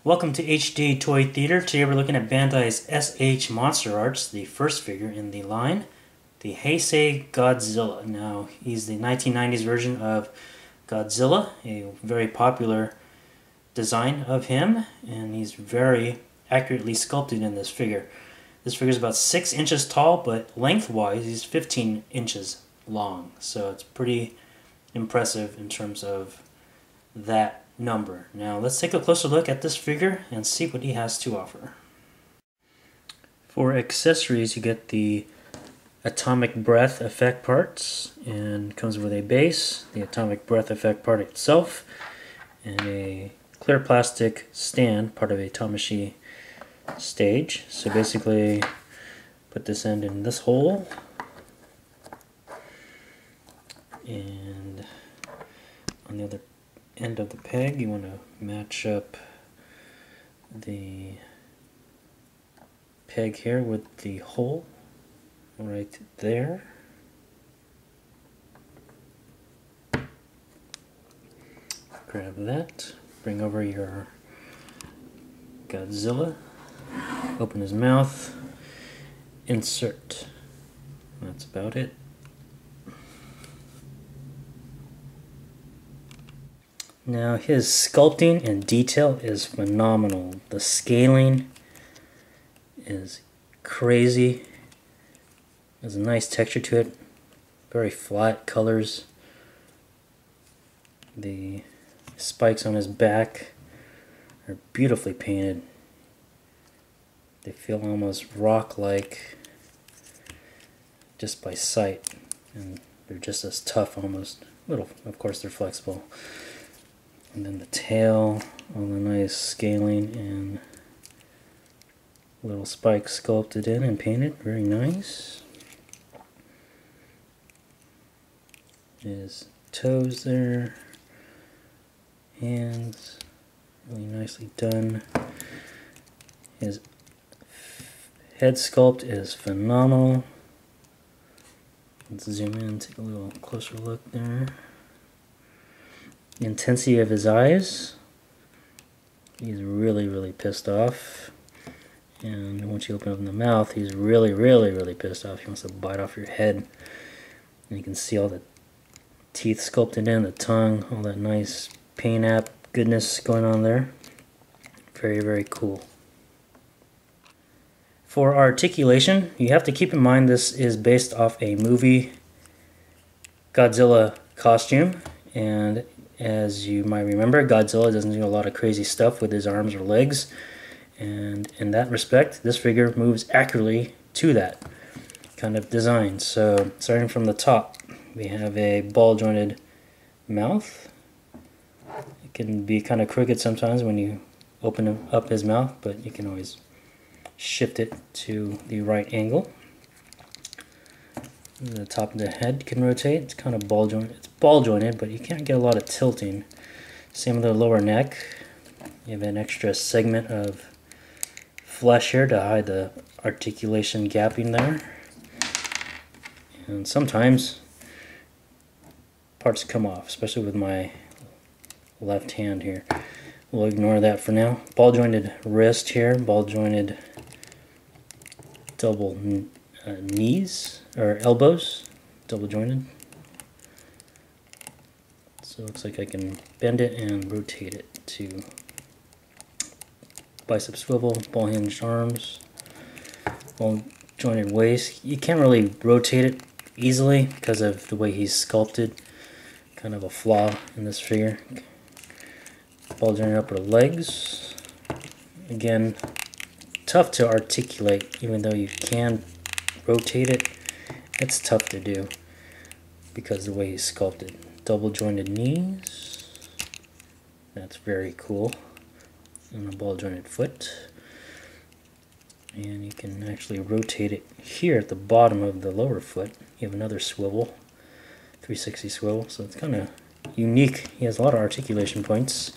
Welcome to HD Toy Theater. Today we're looking at Bandai's S.H.MonsterArts, the first figure in the line, the Heisei Godzilla. Now, he's the 1990s version of Godzilla, a very popular design of him, and he's very accurately sculpted in this figure. This figure is about 6 inches tall, but lengthwise he's 15 inches long, so it's pretty impressive in terms of that number. Now let's take a closer look at this figure and see what he has to offer. For accessories, you get the atomic breath effect parts, and comes with a base, the atomic breath effect part itself, and a clear plastic stand, part of a Tamashi stage. So basically put this end in this hole, and on the other end of the peg you want to match up the peg here with the hole right there. Grab that, bring over your Godzilla, open his mouth, insert. That's about it. Now his sculpting and detail is phenomenal. The scaling is crazy. There's a nice texture to it. Very flat colors. The spikes on his back are beautifully painted. They feel almost rock-like just by sight, and they're just as tough almost. Little, of course, they're flexible. And then the tail, all the nice scaling and little spikes sculpted in and painted, very nice. His toes there, hands, really nicely done. His head sculpt is phenomenal. Let's zoom in, take a little closer look there. The intensity of his eyes, he's really pissed off, and once you open up the mouth, he's really pissed off. He wants to bite off your head, and you can see all the teeth sculpted in, the tongue, all that nice paint app goodness going on there. Very cool. For articulation, you have to keep in mind this is based off a movie Godzilla costume, and as you might remember, Godzilla doesn't do a lot of crazy stuff with his arms or legs, and in that respect, this figure moves accurately to that kind of design. So, starting from the top, we have a ball-jointed mouth. It can be kind of crooked sometimes when you open up his mouth, but you can always shift it to the right angle. The top of the head can rotate. It's kind of ball jointed. It's ball jointed, but you can't get a lot of tilting. Same with the lower neck. You have an extra segment of flesh here to hide the articulation gapping there. And sometimes parts come off, especially with my left hand here. We'll ignore that for now. Ball jointed wrist here. Ball jointed double knees or elbows, double jointed. So it looks like I can bend it and rotate it to bicep swivel, ball hinged arms, ball jointed waist. You can't really rotate it easily because of the way he's sculpted. Kind of a flaw in this figure. Ball jointed upper legs. Again, tough to articulate, even though you can rotate it. It's tough to do because of the way he's sculpted. Double jointed knees. That's very cool. And a ball jointed foot. And you can actually rotate it here at the bottom of the lower foot. You have another swivel, 360 swivel, so it's kind of unique. He has a lot of articulation points.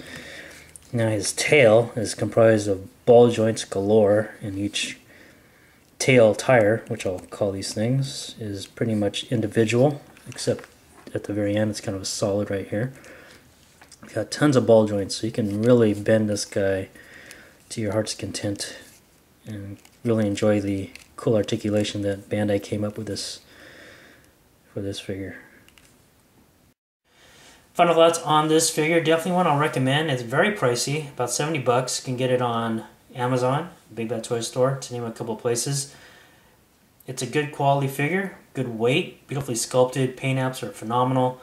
Now his tail is comprised of ball joints galore, and each tail tire, which I'll call these things, is pretty much individual, except at the very end it's kind of a solid right here. Got tons of ball joints, so you can really bend this guy to your heart's content and really enjoy the cool articulation that Bandai came up with for this figure. Final thoughts on this figure, definitely one I'll recommend. It's very pricey, about 70 bucks. You can get it on Amazon, Big Bad Toy Store, to name a couple of places. It's a good quality figure, good weight, beautifully sculpted, paint apps are phenomenal.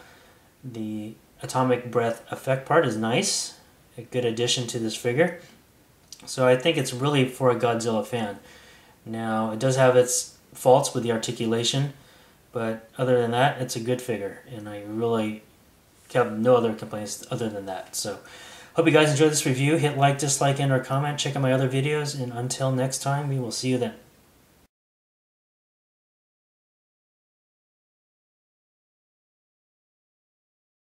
The atomic breath effect part is nice, a good addition to this figure. So I think it's really for a Godzilla fan. Now, it does have its faults with the articulation, but other than that, it's a good figure, and I really have no other complaints other than that. So, hope you guys enjoyed this review. Hit like, dislike, and or comment. Check out my other videos, and until next time, we will see you then.